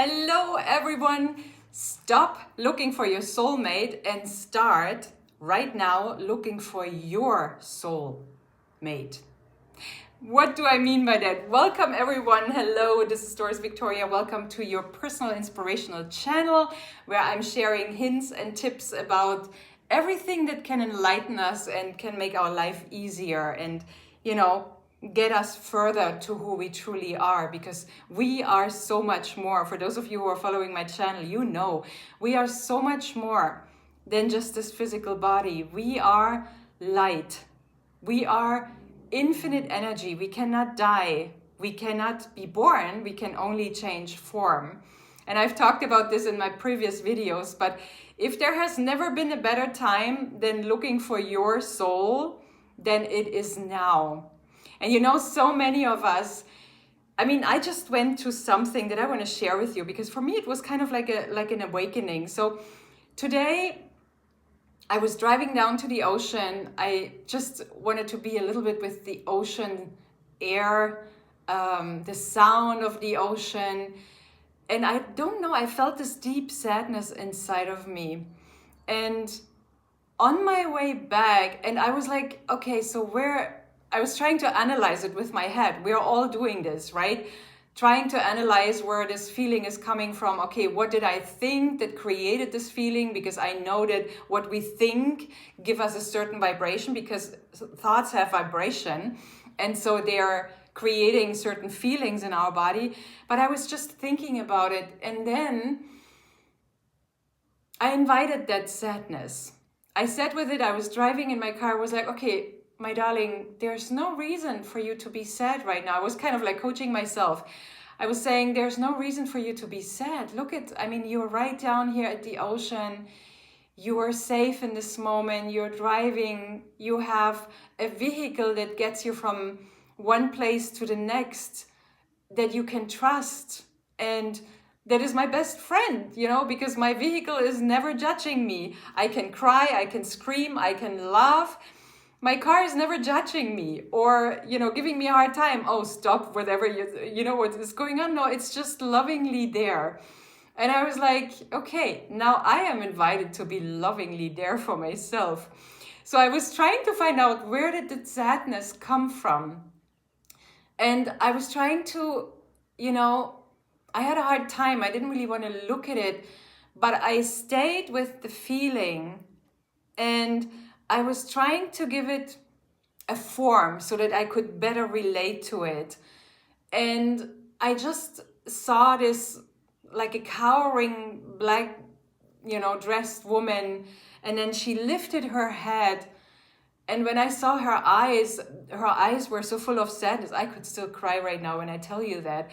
Hello everyone! Stop looking for your soulmate and start right now looking for your soulmate. What do I mean by that? Welcome everyone. Hello, this is Doris Victoria. Welcome to your personal inspirational channel where I'm sharing hints and tips about everything that can enlighten us and can make our life easier and, get us further to who we truly are, because we are so much more. For those of you who are following my channel, you know we are so much more than just this physical body. We are light. We are infinite energy. We cannot die. We cannot be born. We can only change form. And I've talked about this in my previous videos, but if there has never been a better time than looking for your soul, then it is now. And so many of us, I just went to something that I want to share with you, because for me it was kind of like an awakening. So today I was driving down to the ocean. I just wanted to be a little bit with the ocean air, the sound of the ocean. And I don't know, I felt this deep sadness inside of me. And on my way back, and I was like, okay, so I was trying to analyze it with my head. We're all doing this, right? Trying to analyze where this feeling is coming from. Okay, what did I think that created this feeling? Because I know that what we think give us a certain vibration, because thoughts have vibration. And so they're creating certain feelings in our body. But I was just thinking about it. And then I invited that sadness. I sat with it. I was driving in my car. I was like, okay, my darling, there's no reason for you to be sad right now. I was kind of like coaching myself. I was saying, there's no reason for you to be sad. Look you're right down here at the ocean. You are safe in this moment. You're driving. You have a vehicle that gets you from one place to the next that you can trust. And that is my best friend, because my vehicle is never judging me. I can cry, I can scream, I can laugh. My car is never judging me or, giving me a hard time. Oh, stop, whatever, what is going on? No, it's just lovingly there. And I was like, okay, now I am invited to be lovingly there for myself. So I was trying to find out, where did the sadness come from? And I was trying to, I had a hard time. I didn't really want to look at it, but I stayed with the feeling and I was trying to give it a form so that I could better relate to it. And I just saw this like a cowering black, dressed woman. And then she lifted her head. And when I saw her eyes were so full of sadness. I could still cry right now when I tell you that.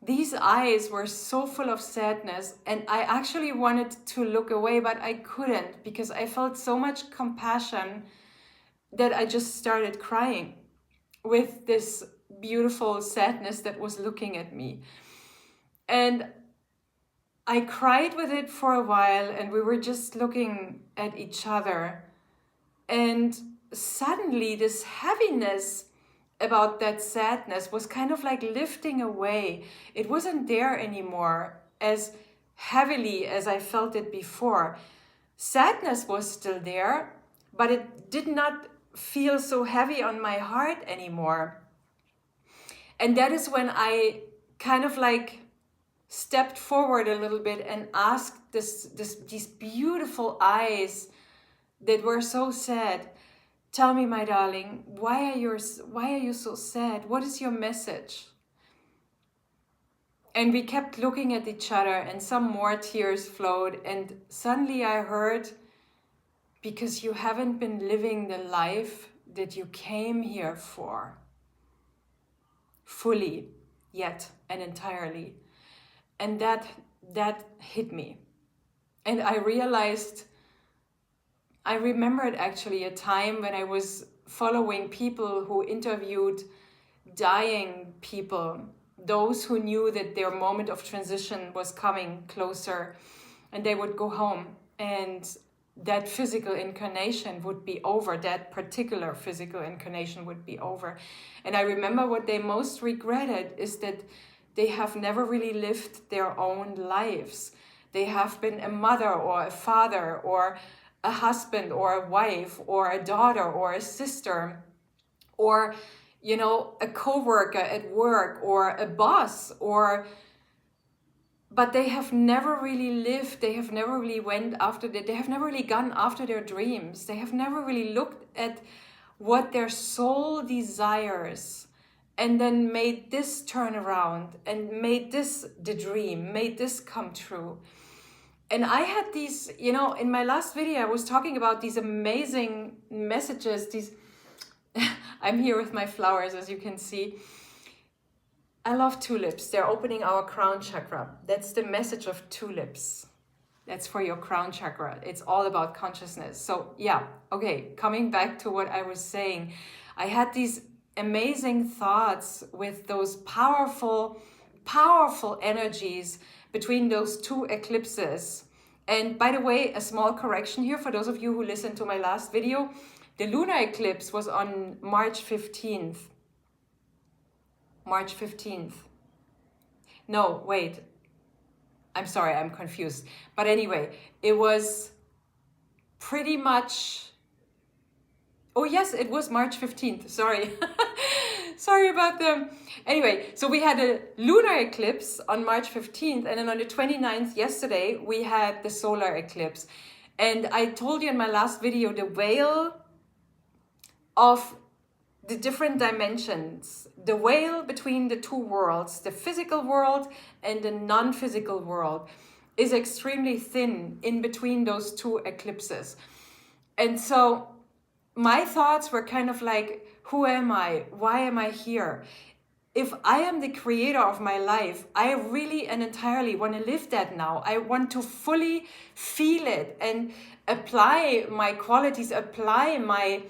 These eyes were so full of sadness, and I actually wanted to look away, but I couldn't, because I felt so much compassion that I just started crying with this beautiful sadness that was looking at me. And I cried with it for a while, and we were just looking at each other. And suddenly this heaviness about that sadness was kind of like lifting away. It wasn't there anymore as heavily as I felt it before. Sadness was still there, but it did not feel so heavy on my heart anymore. And that is when I kind of like stepped forward a little bit and asked these beautiful eyes that were so sad, tell me, my darling, why are you so sad? What is your message? And we kept looking at each other, and some more tears flowed. And suddenly I heard, because you haven't been living the life that you came here for, fully yet and entirely. And that hit me. And I remembered actually a time when I was following people who interviewed dying people, those who knew that their moment of transition was coming closer, and they would go home and that physical incarnation would be over, that particular physical incarnation would be over. And I remember what they most regretted is that they have never really lived their own lives. They have been a mother or a father or a husband or a wife or a daughter or a sister or, you know, a co-worker at work or a boss, but they have never really lived, they have never really they have never really gone after their dreams. They have never really looked at what their soul desires and then made this turn around and made this the dream, made this come true. And I had these, you know, in my last video, I was talking about these amazing messages, I'm here with my flowers, as you can see. I love tulips. They're opening our crown chakra. That's the message of tulips. That's for your crown chakra. It's all about consciousness. So yeah, okay, coming back to what I was saying, I had these amazing thoughts with those powerful energies between those two eclipses. And by the way, a small correction here for those of you who listened to my last video. The lunar eclipse was on March 15th. March 15th. No, wait. I'm sorry, I'm confused. But anyway, it was pretty much... Oh yes, it was March 15th. Sorry. Sorry about them. Anyway, so we had a lunar eclipse on March 15th, and then on the 29th, yesterday, we had the solar eclipse. And I told you in my last video, the veil of the different dimensions, the veil between the two worlds, the physical world and the non-physical world, is extremely thin in between those two eclipses. And so my thoughts were kind of like, who am I? Why am I here? If I am the creator of my life, I really and entirely want to live that now. I want to fully feel it and apply my qualities, apply my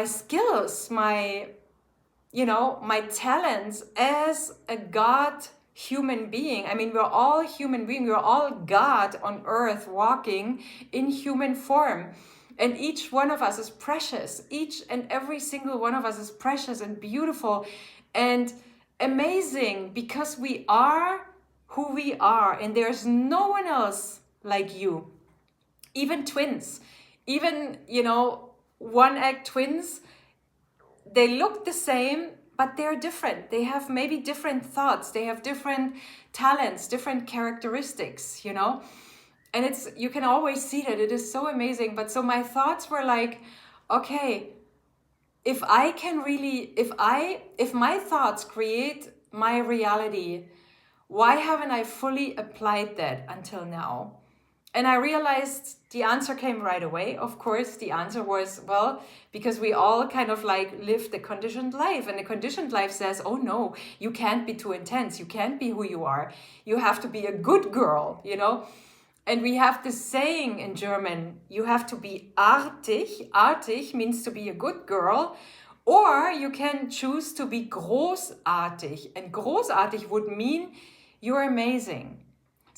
skills, my talents as a God human being. I mean, we're all human beings. We're all God on earth walking in human form. And each one of us is precious. Each and every single one of us is precious and beautiful and amazing because we are who we are. And there's no one else like you. Even twins, even, one-egg twins, they look the same, but they're different. They have maybe different thoughts. They have different talents, different characteristics, And you can always see that. It is so amazing. But so my thoughts were like, okay, if my thoughts create my reality, why haven't I fully applied that until now? And I realized the answer came right away. Of course, the answer was, well, because we all kind of like live the conditioned life. And the conditioned life says, oh no, you can't be too intense. You can't be who you are. You have to be a good girl, And we have this saying in German, you have to be artig. Artig means to be a good girl. Or you can choose to be großartig. And großartig would mean you're amazing.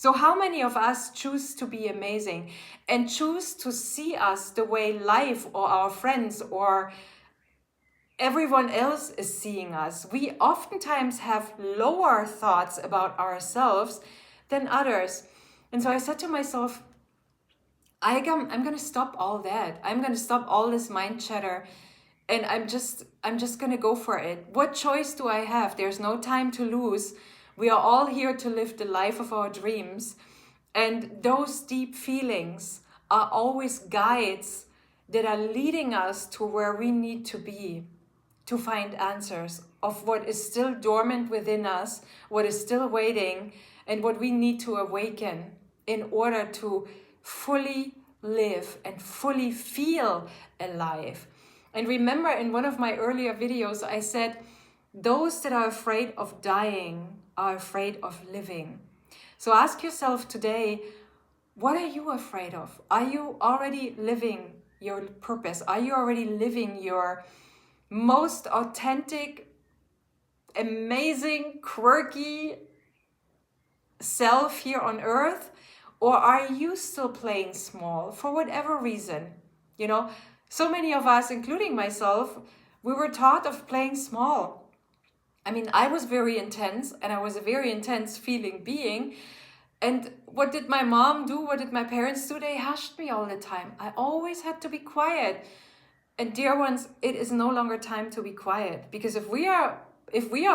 So how many of us choose to be amazing and choose to see us the way life or our friends or everyone else is seeing us? We oftentimes have lower thoughts about ourselves than others. And so I said to myself, I'm going to stop all that. I'm going to stop all this mind chatter. And I'm just going to go for it. What choice do I have? There's no time to lose. We are all here to live the life of our dreams. And those deep feelings are always guides that are leading us to where we need to be, to find answers of what is still dormant within us, what is still waiting, and what we need to awaken in order to fully live and fully feel alive. And remember, in one of my earlier videos, I said, those that are afraid of dying are afraid of living. So ask yourself today, what are you afraid of? Are you already living your purpose? Are you already living your most authentic, amazing, quirky self here on earth? Or are you still playing small for whatever reason? So many of us, including myself, we were taught of playing small. I mean, I was very intense, and I was a very intense feeling being. And what did my mom do? What did my parents do? They hushed me all the time. I always had to be quiet. And dear ones, it is no longer time to be quiet, because if we are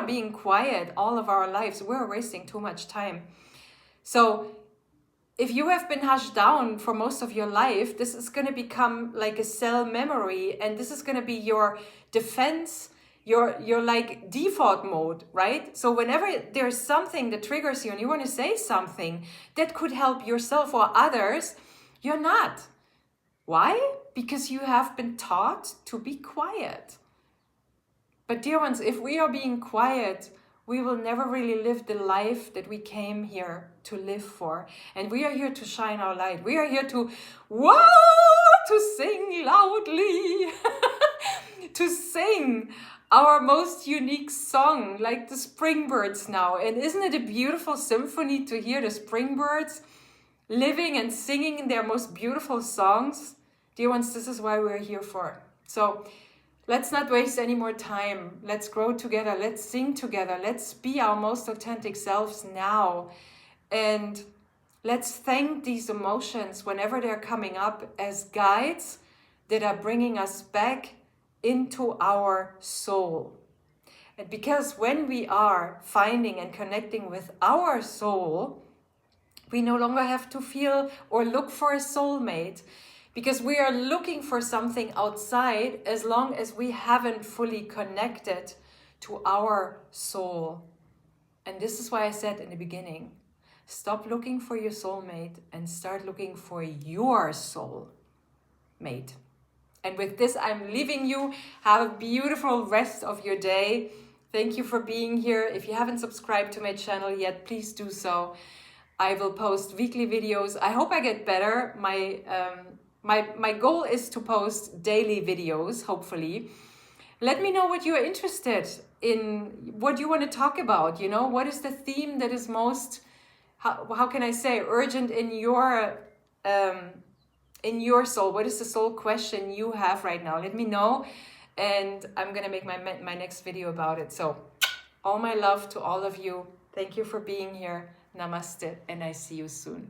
being quiet all of our lives, we're wasting too much time. So if you have been hushed down for most of your life, this is going to become like a cell memory, and this is going to be your defense, your like default mode, right? So whenever there's something that triggers you and you want to say something that could help yourself or others, you're not. Why? Because you have been taught to be quiet. But dear ones, if we are being quiet, we will never really live the life that we came here to live for. And we are here to shine our light. We are here to, whoa, to sing loudly, to sing our most unique song, like the springbirds now. And isn't it a beautiful symphony to hear the springbirds living and singing their most beautiful songs? Dear ones, this is why we're here for. So let's not waste any more time. Let's grow together. Let's sing together. Let's be our most authentic selves now. And let's thank these emotions whenever they're coming up as guides that are bringing us back into our soul. And because when we are finding and connecting with our soul, we no longer have to feel or look for a soulmate, because we are looking for something outside as long as we haven't fully connected to our soul. And this is why I said in the beginning, stop looking for your soulmate and start looking for your soulmate. And with this, I'm leaving you. Have a beautiful rest of your day. Thank you for being here. If you haven't subscribed to my channel yet, please do so. I will post weekly videos. I hope I get better. My goal is to post daily videos, hopefully. Let me know what you are interested in, what you want to talk about. You know, what is the theme that is most, how can I say, urgent in your soul? What is the soul question you have right now? Let me know, and I'm going to make my next video about it. So all my love to all of you. Thank you for being here. Namaste, and I see you soon.